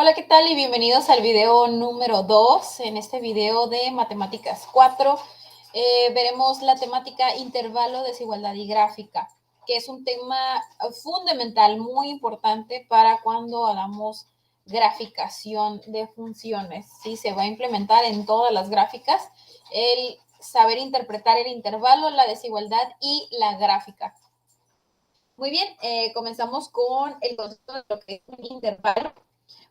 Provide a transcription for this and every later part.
Hola, ¿qué tal? Y bienvenidos al video número 2. En este video de Matemáticas 4 veremos la temática intervalo, desigualdad y gráfica, que es un tema fundamental, muy importante para cuando hagamos graficación de funciones. ¿Sí? Se va a implementar en todas las gráficas el saber interpretar el intervalo, la desigualdad y la gráfica. Muy bien, comenzamos con el concepto de lo que es un intervalo.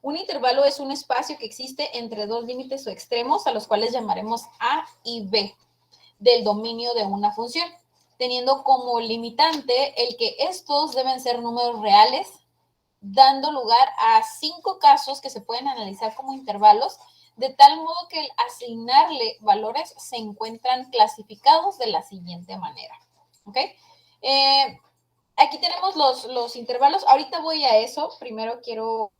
Un intervalo es un espacio que existe entre dos límites o extremos, a los cuales llamaremos A y B, del dominio de una función, teniendo como limitante el que estos deben ser números reales, dando lugar a 5 casos que se pueden analizar como intervalos, de tal modo que al asignarle valores se encuentran clasificados de la siguiente manera. ¿Ok? Aquí tenemos los intervalos. Ahorita voy a eso. Primero quiero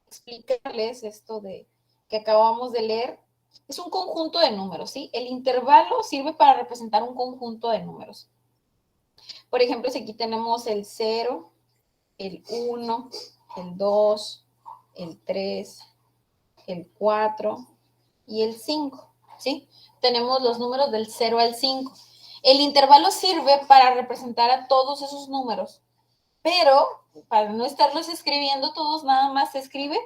explicarles esto de que acabamos de leer. Es un conjunto de números, ¿sí? El intervalo sirve para representar un conjunto de números. Por ejemplo, si aquí tenemos el 0, el 1, el 2, el 3, el 4 y el 5, ¿sí? Tenemos los números del 0 al 5. El intervalo sirve para representar a todos esos números, pero para no estarlos escribiendo todos, nada más se escribe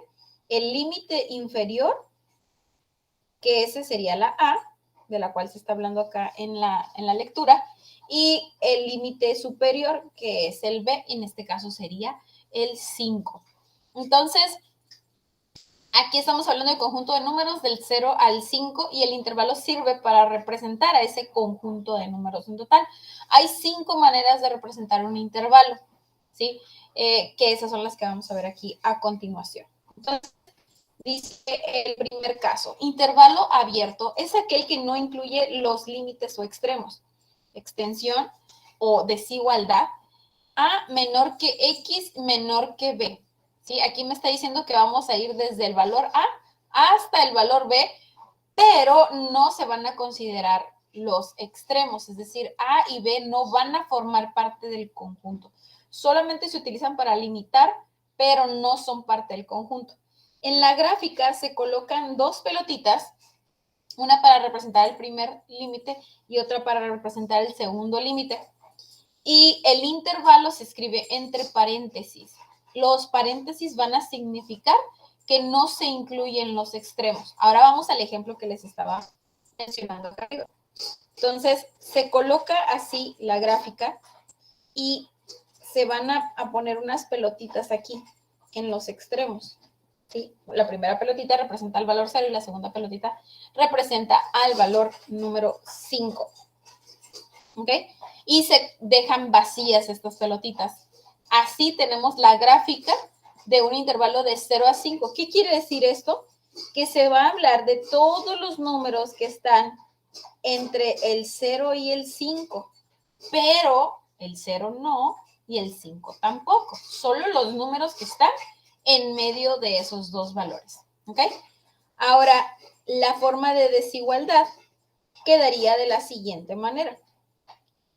el límite inferior, que ese sería la A, de la cual se está hablando acá en la lectura, y el límite superior, que es el B, en este caso sería el 5. Entonces, aquí estamos hablando de conjunto de números del 0 al 5 y el intervalo sirve para representar a ese conjunto de números en total. Hay 5 maneras de representar un intervalo, ¿sí? Que esas son las que vamos a ver aquí a continuación. Entonces, dice el primer caso, intervalo abierto es aquel que no incluye los límites o extremos, extensión o desigualdad, A menor que X menor que B. ¿Sí? Aquí me está diciendo que vamos a ir desde el valor A hasta el valor B, pero no se van a considerar los extremos, es decir, A y B no van a formar parte del conjunto. Solamente se utilizan para limitar, pero no son parte del conjunto. En la gráfica se colocan dos pelotitas, una para representar el primer límite y otra para representar el segundo límite. Y el intervalo se escribe entre paréntesis. Los paréntesis van a significar que no se incluyen los extremos. Ahora vamos al ejemplo que les estaba mencionando acá arriba. Entonces, se coloca así la gráfica y se van a poner unas pelotitas aquí en los extremos. ¿Sí? La primera pelotita representa el valor 0 y la segunda pelotita representa al valor número 5. ¿Ok? Y se dejan vacías estas pelotitas. Así tenemos la gráfica de un intervalo de 0 a 5. ¿Qué quiere decir esto? Que se va a hablar de todos los números que están entre el 0 y el 5, pero el 0 no y el 5 tampoco. Solo los números que están en medio de esos dos valores. ¿Ok? Ahora, la forma de desigualdad quedaría de la siguiente manera.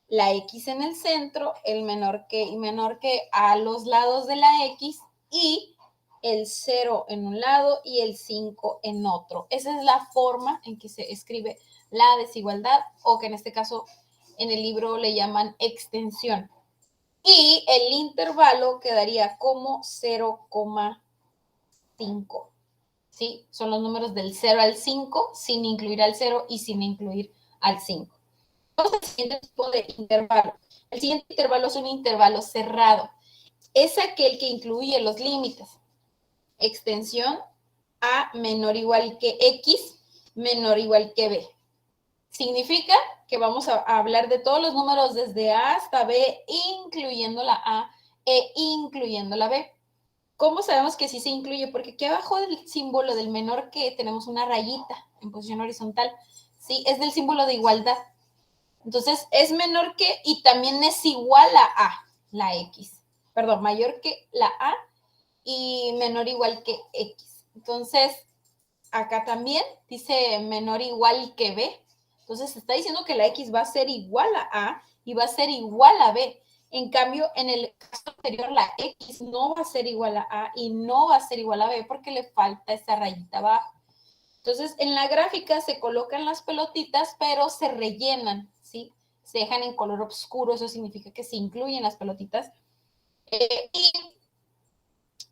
La X en el centro, el menor que y menor que a los lados de la X y el 0 en un lado y el 5 en otro. Esa es la forma en que se escribe la desigualdad, o que en este caso en el libro le llaman extensión. Y el intervalo quedaría como 0,5. ¿Sí? Son los números del 0 al 5 sin incluir al 0 y sin incluir al 5. Vamos al siguiente tipo de intervalo. El siguiente intervalo es un intervalo cerrado. Es aquel que incluye los límites. Extensión A menor o igual que X menor o igual que B. Significa que vamos a hablar de todos los números desde A hasta B, incluyendo la A e incluyendo la B. ¿Cómo sabemos que sí se incluye? Porque aquí abajo del símbolo del menor que tenemos una rayita en posición horizontal. ¿Sí? Es del símbolo de igualdad. Entonces, es menor que y también es igual a la X. Perdón, mayor que la A y menor o igual que X. Entonces, acá también dice menor o igual que B. Entonces, está diciendo que la X va a ser igual a y va a ser igual a B. En cambio, en el caso anterior, la X no va a ser igual a y no va a ser igual a B porque le falta esa rayita abajo. Entonces, en la gráfica se colocan las pelotitas, pero se rellenan, ¿sí? Se dejan en color oscuro, eso significa que se incluyen las pelotitas. Y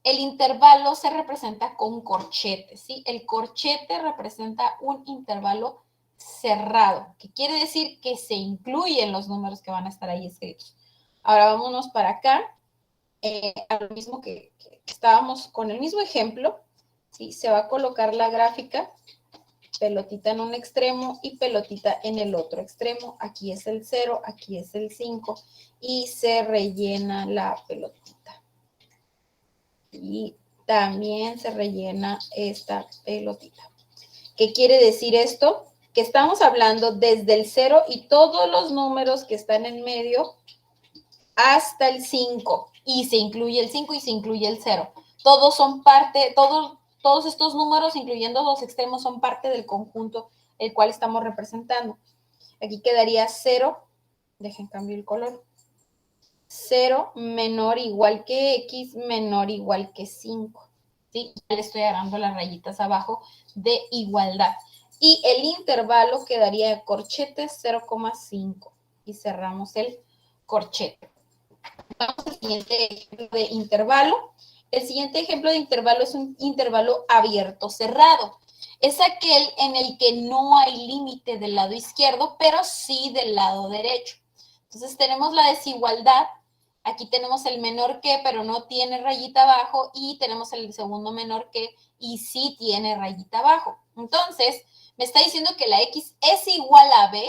el intervalo se representa con corchetes, ¿sí? El corchete representa un intervalo cerrado, que quiere decir que se incluyen los números que van a estar ahí escritos. Ahora vámonos para acá, a lo mismo que estábamos con el mismo ejemplo, ¿sí? Se va a colocar la gráfica, pelotita en un extremo y pelotita en el otro extremo. Aquí es el 0, aquí es el 5 y se rellena la pelotita. Y también se rellena esta pelotita. ¿Qué quiere decir esto? Que estamos hablando desde el 0 y todos los números que están en medio hasta el 5. Y se incluye el 5 y se incluye el 0. Todos son parte, todos estos números, incluyendo los extremos, son parte del conjunto el cual estamos representando. Aquí quedaría 0, dejen cambio el color, 0 menor igual que X menor igual que 5. ¿Sí? Ya le estoy agarrando las rayitas abajo de igualdad. Y el intervalo quedaría de corchete 0,5. Y cerramos el corchete. Vamos al siguiente ejemplo de intervalo. El siguiente ejemplo de intervalo es un intervalo abierto cerrado. Es aquel en el que no hay límite del lado izquierdo, pero sí del lado derecho. Entonces tenemos la desigualdad. Aquí tenemos el menor que, pero no tiene rayita abajo, y tenemos el segundo menor que, y sí tiene rayita abajo. Entonces, me está diciendo que la X es igual a B,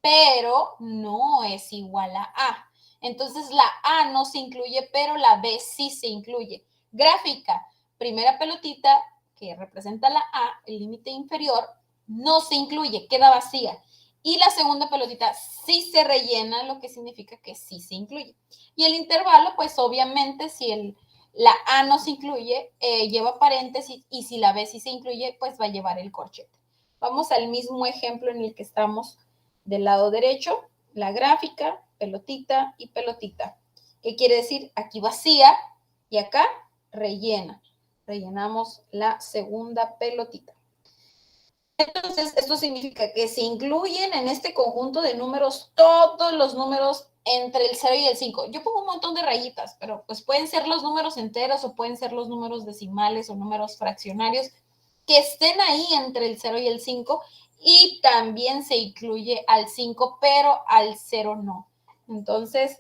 pero no es igual a A. Entonces, la A no se incluye, pero la B sí se incluye. Gráfica, primera pelotita que representa la A, el límite inferior, no se incluye, queda vacía. Y la segunda pelotita sí se rellena, lo que significa que sí se incluye. Y el intervalo, pues obviamente, si la A no se incluye, lleva paréntesis, y si la B sí se incluye, pues va a llevar el corchete. Vamos al mismo ejemplo en el que estamos del lado derecho, la gráfica, pelotita y pelotita. ¿Qué quiere decir? Aquí vacía y acá rellena. Rellenamos la segunda pelotita. Entonces, esto significa que se incluyen en este conjunto de números todos los números entre el 0 y el 5. Yo pongo un montón de rayitas, pero pues pueden ser los números enteros o pueden ser los números decimales o números fraccionarios que estén ahí entre el 0 y el 5, y también se incluye al 5, pero al 0 no. Entonces,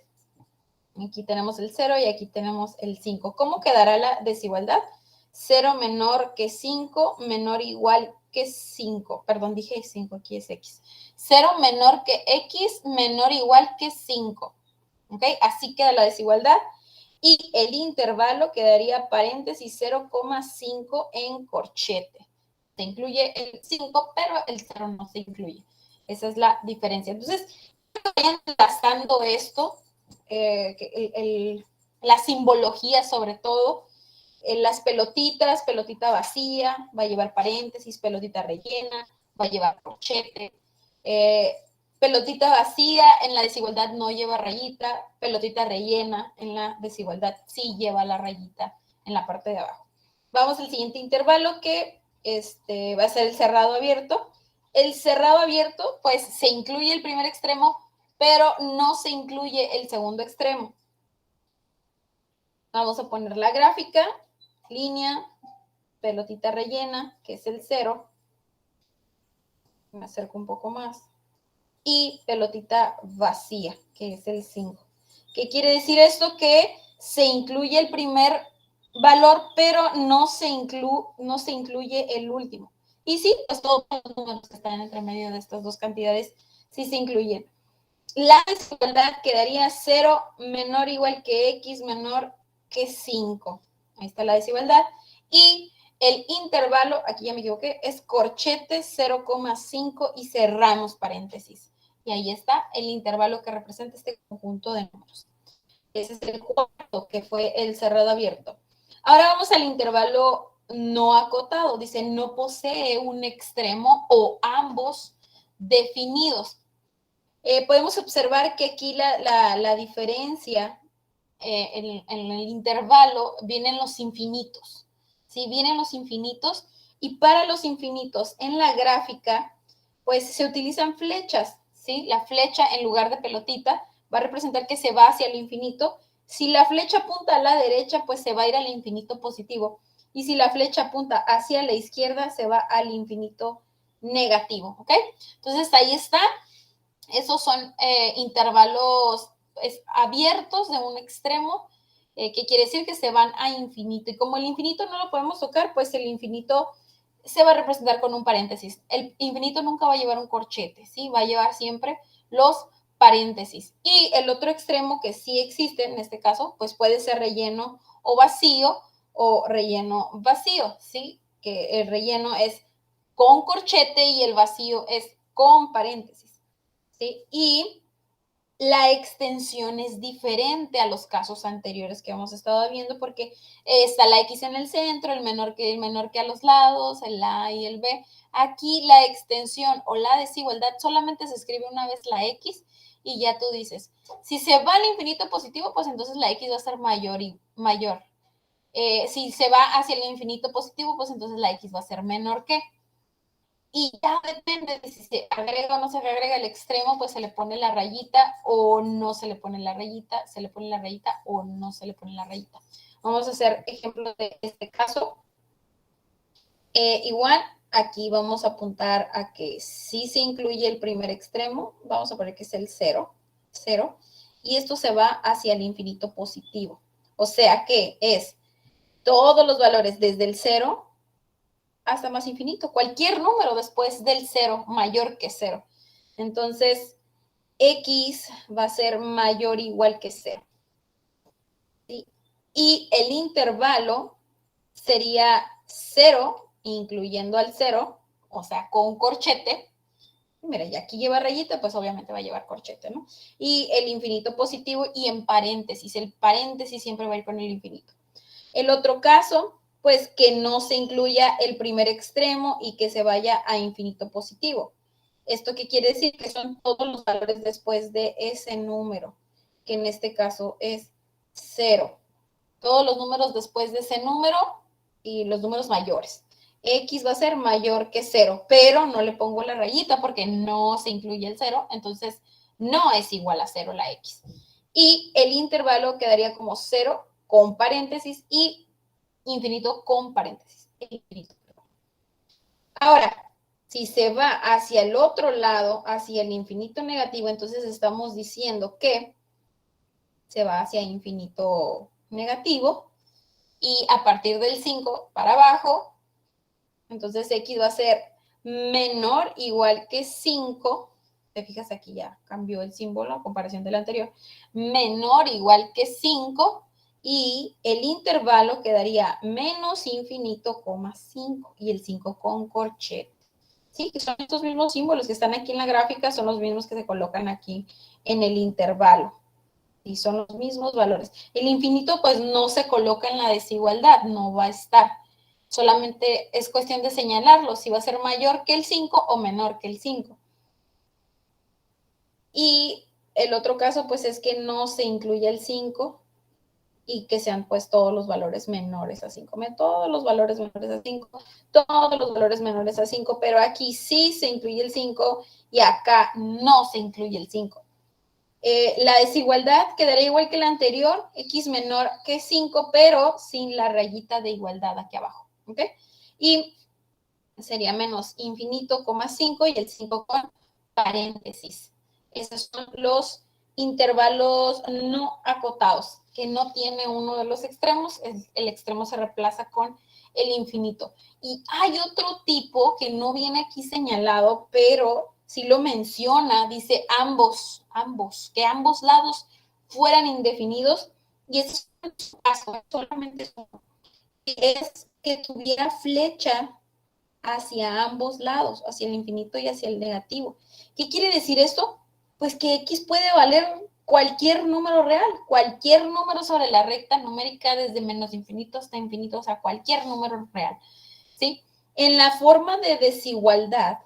aquí tenemos el 0 y aquí tenemos el 5. ¿Cómo quedará la desigualdad? 0 menor que 5, menor igual que 5. Perdón, dije 5, aquí es X. 0 menor que X, menor igual que 5. ¿Ok? Así queda la desigualdad. Y el intervalo quedaría paréntesis 0,5 en corchete. Se incluye el 5, pero el 0 no se incluye. Esa es la diferencia. Entonces, vayan enlazando esto, la simbología sobre todo, las pelotitas, pelotita vacía, va a llevar paréntesis, pelotita rellena, va a llevar corchete, pelotita vacía en la desigualdad no lleva rayita, pelotita rellena en la desigualdad sí lleva la rayita en la parte de abajo. Vamos al siguiente intervalo, que va a ser el cerrado abierto. El cerrado abierto, pues se incluye el primer extremo, pero no se incluye el segundo extremo. Vamos a poner la gráfica, línea, pelotita rellena, que es el 0. Me acerco un poco más. Y pelotita vacía, que es el 5. ¿Qué quiere decir esto? Que se incluye el primer valor, pero no se incluye el último. Y sí, pues todos los números que están entre medio de estas dos cantidades sí se incluyen. La desigualdad quedaría 0 menor o igual que X menor que 5. Ahí está la desigualdad. Y el intervalo, aquí ya me equivoqué, es corchete 0,5 y cerramos paréntesis. Y ahí está el intervalo que representa este conjunto de números. Ese es el cuarto, que fue el cerrado abierto. Ahora vamos al intervalo no acotado. Dice, no posee un extremo o ambos definidos. Podemos observar que aquí la diferencia en el intervalo vienen los infinitos, ¿sí? Vienen los infinitos y para los infinitos en la gráfica, pues se utilizan flechas, ¿sí? La flecha en lugar de pelotita va a representar que se va hacia el infinito. Si la flecha apunta a la derecha, pues se va a ir al infinito positivo. Y si la flecha apunta hacia la izquierda, se va al infinito negativo, ¿ok? Entonces ahí está. Esos son intervalos abiertos de un extremo, que quiere decir que se van a infinito. Y como el infinito no lo podemos tocar, pues el infinito se va a representar con un paréntesis. El infinito nunca va a llevar un corchete, ¿sí? Va a llevar siempre los paréntesis. Y el otro extremo que sí existe, en este caso, pues puede ser relleno o relleno vacío, ¿sí? Que el relleno es con corchete y el vacío es con paréntesis, ¿sí? Y la extensión es diferente a los casos anteriores que hemos estado viendo porque está la X en el centro, el menor que a los lados, el A y el B. Aquí la extensión o la desigualdad solamente se escribe una vez la X y ya tú dices, si se va al infinito positivo, pues entonces la X va a ser mayor y mayor. Si se va hacia el infinito positivo, pues entonces la X va a ser menor que. Y ya depende de si se agrega o no se agrega el extremo, pues se le pone la rayita o no se le pone la rayita, se le pone la rayita o no se le pone la rayita. Vamos a hacer ejemplo de este caso. Igual, aquí vamos a apuntar a que sí se incluye el primer extremo. Vamos a poner que es el 0, 0. Y esto se va hacia el infinito positivo. O sea que es todos los valores desde el 0 hasta más infinito, cualquier número después del 0 mayor que 0. Entonces, X va a ser mayor o igual que 0. ¿Sí? Y el intervalo sería 0, incluyendo al 0, o sea, con corchete. Mira, y aquí lleva rayita, pues obviamente va a llevar corchete, ¿no? Y el infinito positivo y en paréntesis. El paréntesis siempre va a ir con el infinito. El otro caso, pues que no se incluya el primer extremo y que se vaya a infinito positivo. ¿Esto qué quiere decir? Que son todos los valores después de ese número, que en este caso es 0. Todos los números después de ese número y los números mayores. X va a ser mayor que 0, pero no le pongo la rayita porque no se incluye el 0, entonces no es igual a 0 la X. Y el intervalo quedaría como 0 con paréntesis y infinito con paréntesis. Infinito. Ahora, si se va hacia el otro lado, hacia el infinito negativo, entonces estamos diciendo que se va hacia infinito negativo y a partir del 5 para abajo, entonces X va a ser menor o igual que 5. Te fijas aquí ya cambió el símbolo a comparación del anterior. Menor o igual que 5 y el intervalo quedaría menos infinito, 5 y el 5 con corchete. Sí, que son estos mismos símbolos que están aquí en la gráfica, son los mismos que se colocan aquí en el intervalo. Y son los mismos valores. El infinito pues no se coloca en la desigualdad, no va a estar. Solamente es cuestión de señalarlo, si va a ser mayor que el 5 o menor que el 5. Y el otro caso pues es que no se incluye el 5 y que sean pues todos los valores menores a 5. Todos los valores menores a 5, todos los valores menores a 5, pero aquí sí se incluye el 5 y acá no se incluye el 5. La desigualdad quedaría igual que la anterior, X menor que 5, pero sin la rayita de igualdad aquí abajo, ¿ok? Y sería menos infinito, 5 y el 5 con paréntesis. Esos son los intervalos no acotados, que no tiene uno de los extremos, el extremo se reemplaza con el infinito. Y hay otro tipo que no viene aquí señalado, pero sí lo menciona, dice ambos, que ambos lados fueran indefinidos, y es un caso, solamente es que tuviera flecha hacia ambos lados, hacia el infinito y hacia el negativo. ¿Qué quiere decir esto? Pues que X puede valer cualquier número real, cualquier número sobre la recta numérica desde menos infinito hasta infinito, o sea, cualquier número real, ¿sí? En la forma de desigualdad,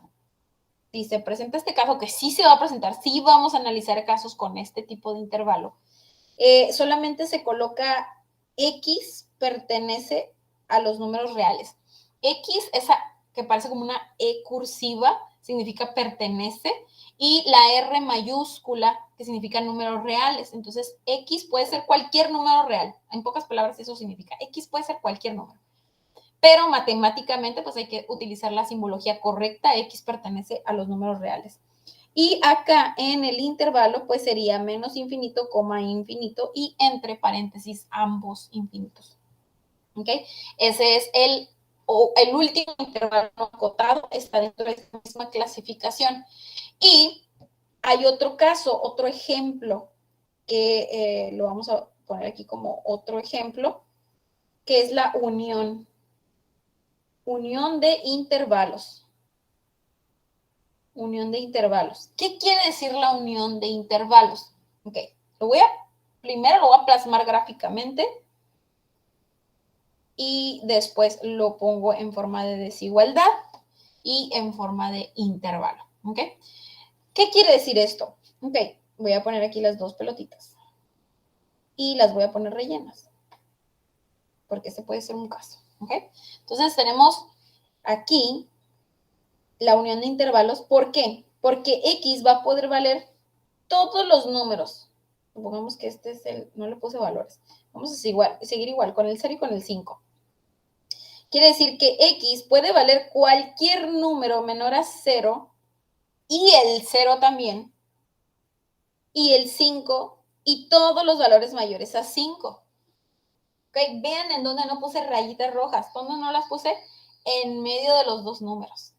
si se presenta este caso, que sí se va a presentar, sí vamos a analizar casos con este tipo de intervalo, solamente se coloca X pertenece a los números reales. X, esa que parece como una E cursiva, significa pertenece, y la R mayúscula, que significa números reales. Entonces, X puede ser cualquier número real. En pocas palabras, eso significa. X puede ser cualquier número. Pero matemáticamente, pues hay que utilizar la simbología correcta. X pertenece a los números reales. Y acá en el intervalo, pues sería menos infinito, coma infinito, y entre paréntesis ambos infinitos. ¿Ok? Ese es el último intervalo acotado, está dentro de esta misma clasificación. Y hay otro caso, otro ejemplo, que lo vamos a poner aquí como otro ejemplo, que es la unión de intervalos. Unión de intervalos. ¿Qué quiere decir la unión de intervalos? Ok, primero lo voy a plasmar gráficamente y después lo pongo en forma de desigualdad y en forma de intervalo. ¿Ok? ¿Qué quiere decir esto? Ok, voy a poner aquí las dos pelotitas y las voy a poner rellenas, porque ese puede ser un caso. ¿Ok? Entonces tenemos aquí la unión de intervalos. ¿Por qué? Porque X va a poder valer todos los números. Supongamos que este es no le puse valores. Vamos a seguir igual con el 0 y con el 5. Quiere decir que X puede valer cualquier número menor a 0 y el 0 también, y el 5 y todos los valores mayores a 5. ¿Okay? Vean en dónde no puse rayitas rojas. ¿Dónde no las puse? En medio de los dos números.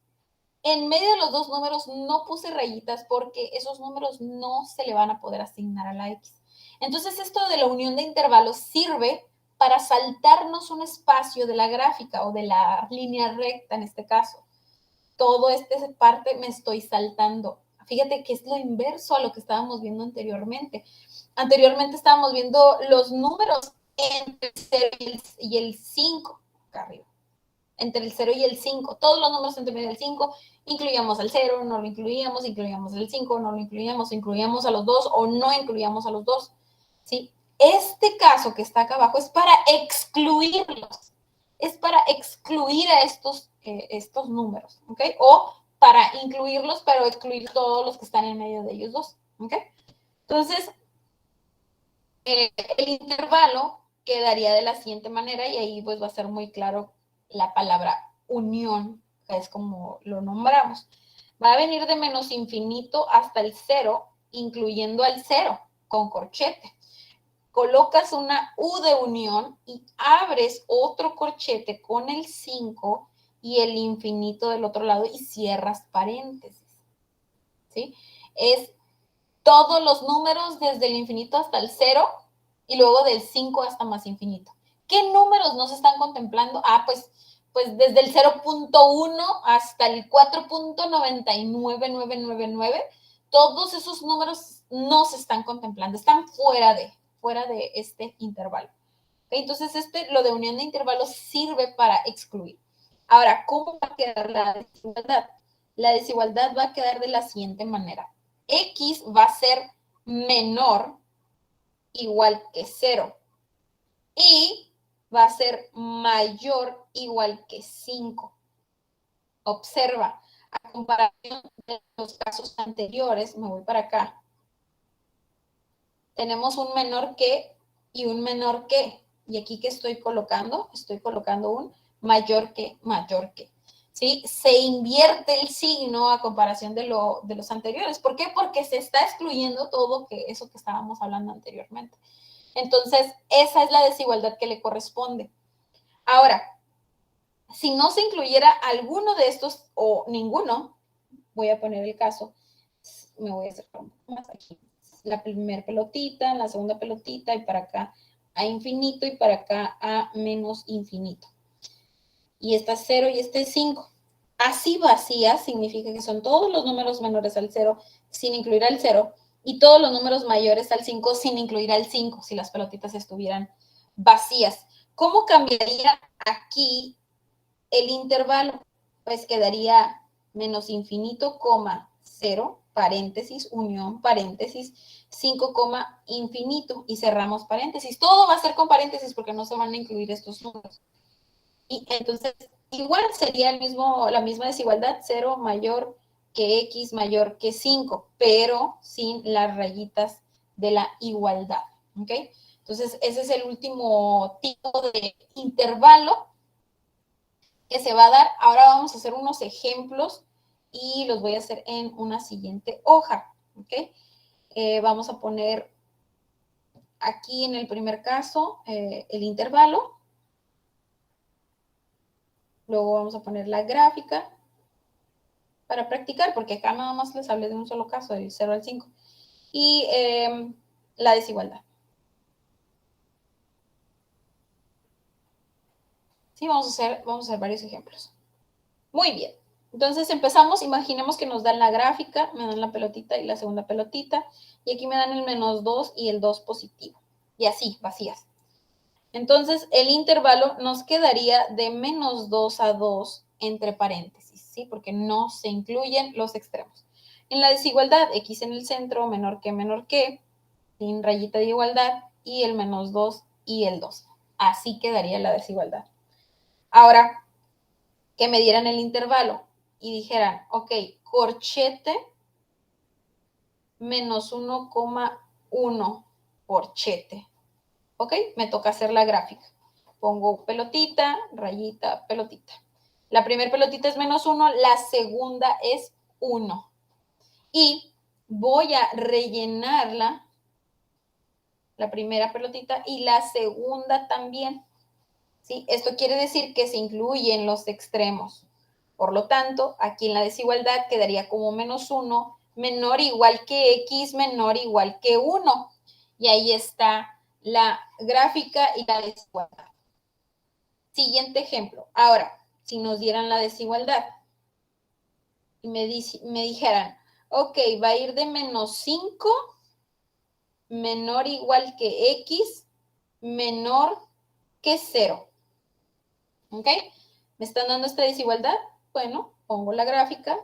En medio de los dos números no puse rayitas porque esos números no se le van a poder asignar a la X. Entonces, esto de la unión de intervalos sirve para saltarnos un espacio de la gráfica o de la línea recta en este caso. Todo esta parte me estoy saltando. Fíjate que es lo inverso a lo que estábamos viendo anteriormente. Anteriormente estábamos viendo los números entre el 0 y el 5 acá arriba. Entre el 0 y el 5. Todos los números entre medio del 5, incluíamos al 0, no lo incluíamos el 5, no lo incluíamos a los 2 o no incluíamos a los 2. ¿Sí? Este caso que está acá abajo es para excluirlos. Es para excluir a estos números, ¿ok? O para incluirlos, pero excluir todos los que están en medio de ellos dos, ¿ok? Entonces, el intervalo quedaría de la siguiente manera y ahí pues va a ser muy claro la palabra unión, que es como lo nombramos. Va a venir de menos infinito hasta el 0, incluyendo al 0 con corchete. Colocas una U de unión y abres otro corchete con el 5 y el infinito del otro lado y cierras paréntesis. ¿Sí? Es todos los números desde el infinito hasta el 0 y luego del 5 hasta más infinito. ¿Qué números no se están contemplando? Pues desde el 0.1 hasta el 4.99999, todos esos números no se están contemplando, están fuera de este intervalo. Entonces, lo de unión de intervalos sirve para excluir. Ahora, ¿cómo va a quedar la desigualdad? La desigualdad va a quedar de la siguiente manera. X va a ser menor igual que 0 y va a ser mayor igual que 5. Observa, a comparación de los casos anteriores, me voy para acá, tenemos un menor que y un menor que. Y aquí que estoy colocando un mayor que. ¿Sí? Se invierte el signo a comparación de los anteriores. ¿Por qué? Porque se está excluyendo todo eso que estábamos hablando anteriormente. Entonces, esa es la desigualdad que le corresponde. Ahora, si no se incluyera alguno de estos o ninguno, voy a poner el caso, me voy a acercar un poco más aquí. La primera pelotita, la segunda pelotita y para acá a infinito y para acá a menos infinito. Y esta es 0 y este es 5. Así vacía significa que son todos los números menores al 0 sin incluir al 0 y todos los números mayores al 5 sin incluir al 5 si las pelotitas estuvieran vacías. ¿Cómo cambiaría aquí el intervalo? Pues quedaría menos infinito, coma, 0, paréntesis, unión, paréntesis, 5, coma, infinito, y cerramos paréntesis. Todo va a ser con paréntesis porque no se van a incluir estos números. Y entonces, igual sería la misma desigualdad, 0 mayor que x mayor que 5, pero sin las rayitas de la igualdad, ¿ok? Entonces, ese es el último tipo de intervalo que se va a dar. Ahora vamos a hacer unos ejemplos y los voy a hacer en una siguiente hoja, ¿ok? Vamos a poner aquí en el primer caso el intervalo. Luego vamos a poner la gráfica para practicar, porque acá nada más les hablé de un solo caso, del 0 al 5. Y la desigualdad. Sí, vamos a hacer varios ejemplos. Muy bien. Entonces empezamos, imaginemos que nos dan la gráfica, me dan la pelotita y la segunda pelotita, y aquí me dan el -2 y el 2 positivo. Y así, vacías. Entonces, el intervalo nos quedaría de -2 a 2 entre paréntesis, ¿sí? Porque no se incluyen los extremos. En la desigualdad, x en el centro, menor que, sin rayita de igualdad, y el -2 y el 2. Así quedaría la desigualdad. Ahora, que me dieran el intervalo y dijeran, ok, corchete menos 1,1 corchete. ¿Ok? Me toca hacer la gráfica. Pongo pelotita, rayita, pelotita. La primera pelotita es -1, la segunda es 1. Y voy a rellenarla, la primera pelotita, y la segunda también. ¿Sí? Esto quiere decir que se incluyen los extremos. Por lo tanto, aquí en la desigualdad quedaría como -1, menor o igual que x, menor o igual que 1. Y ahí está la gráfica y la desigualdad. Siguiente ejemplo. Ahora, si nos dieran la desigualdad y me dijeran, ok, va a ir de -5, menor o igual que x, menor que 0. ¿Ok? ¿Me están dando esta desigualdad? Bueno, pongo la gráfica,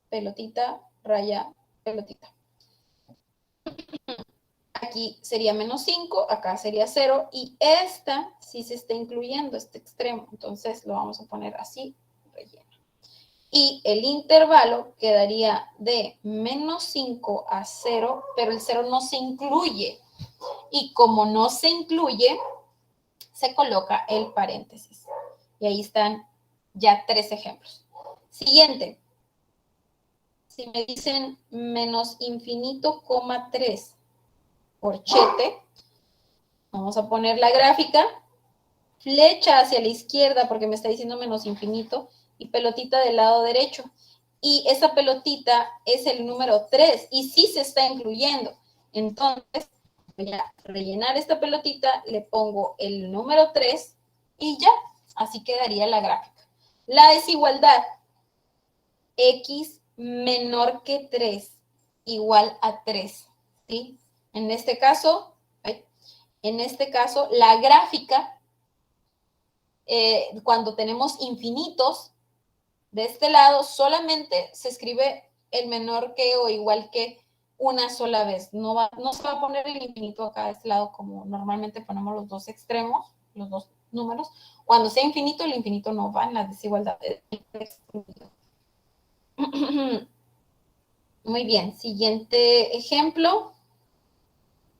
pelotita, raya, pelotita. Aquí sería -5, acá sería 0, y esta sí se está incluyendo, este extremo. Entonces lo vamos a poner así, relleno. Y el intervalo quedaría de -5 a 0, pero el 0 no se incluye. Y como no se incluye, se coloca el paréntesis. Y ahí están ya 3 ejemplos. Siguiente. Si me dicen -infinito, 3 corchete, vamos a poner la gráfica, flecha hacia la izquierda porque me está diciendo -infinito, y pelotita del lado derecho. Y esa pelotita es el número 3 y sí se está incluyendo. Entonces, voy a rellenar esta pelotita, le pongo el número 3 y ya, así quedaría la gráfica. La desigualdad, x menor que 3 igual a 3, ¿sí? En este caso, la gráfica, cuando tenemos infinitos, de este lado solamente se escribe el menor que o igual que una sola vez. No se va a poner el infinito acá de este lado como normalmente ponemos los dos extremos, los dos números. Cuando sea infinito, el infinito no va en la desigualdad. Muy bien, siguiente ejemplo.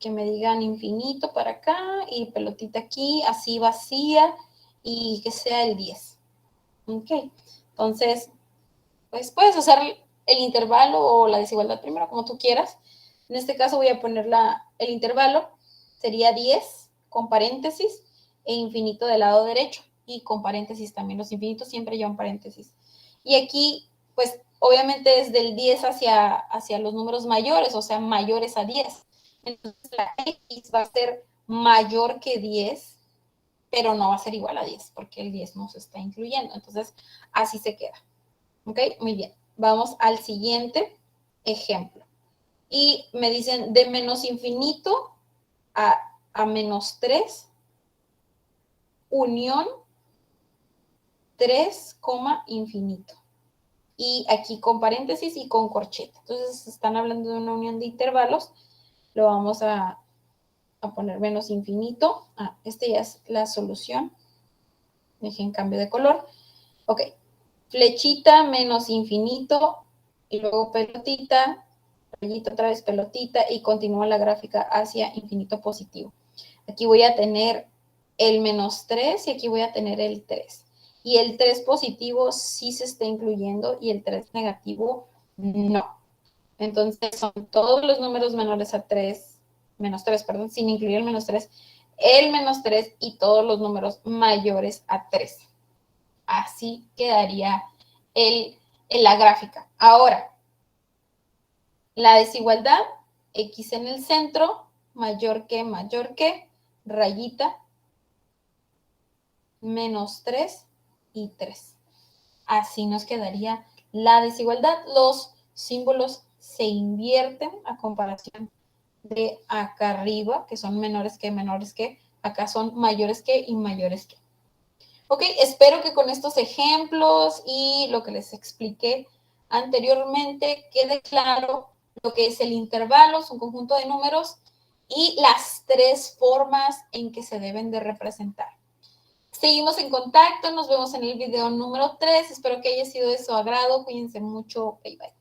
Que me digan infinito para acá y pelotita aquí, así vacía, y que sea el 10. Ok, entonces pues puedes hacer el intervalo o la desigualdad primero, como tú quieras. En este caso voy a poner el intervalo, sería 10 con paréntesis e infinito del lado derecho y con paréntesis también. Los infinitos siempre llevan paréntesis. Y aquí, pues obviamente es del 10 hacia los números mayores, o sea, mayores a 10. Entonces la X va a ser mayor que 10, pero no va a ser igual a 10, porque el 10 no se está incluyendo. Entonces, así se queda. ¿Ok? Muy bien. Vamos al siguiente ejemplo. Y me dicen de -infinito a -3, unión 3, infinito. y aquí con paréntesis y con corchete. Entonces, están hablando de una unión de intervalos. Lo vamos a poner menos infinito. Este ya es la solución. Dejen cambio de color. Ok. Flechita menos infinito y luego pelotita, rayita otra vez pelotita y continúa la gráfica hacia infinito positivo. Aquí voy a tener el menos 3 y aquí voy a tener el 3. Y el 3 positivo sí se está incluyendo y el 3 negativo no. Entonces son todos los números menores a 3, menos 3, perdón, sin incluir el menos 3 y todos los números mayores a 3. Así quedaría la gráfica. Ahora, la desigualdad, X en el centro, mayor que, rayita, menos 3 y 3. Así nos quedaría la desigualdad. Los símbolos se invierten a comparación de acá arriba, que son menores que, acá son mayores que y mayores que. Ok, espero que con estos ejemplos y lo que les expliqué anteriormente quede claro lo que es el intervalo, es un conjunto de números y las 3 formas en que se deben de representar. Seguimos en contacto, nos vemos en el video número 3, espero que haya sido de su agrado, cuídense mucho, bye bye.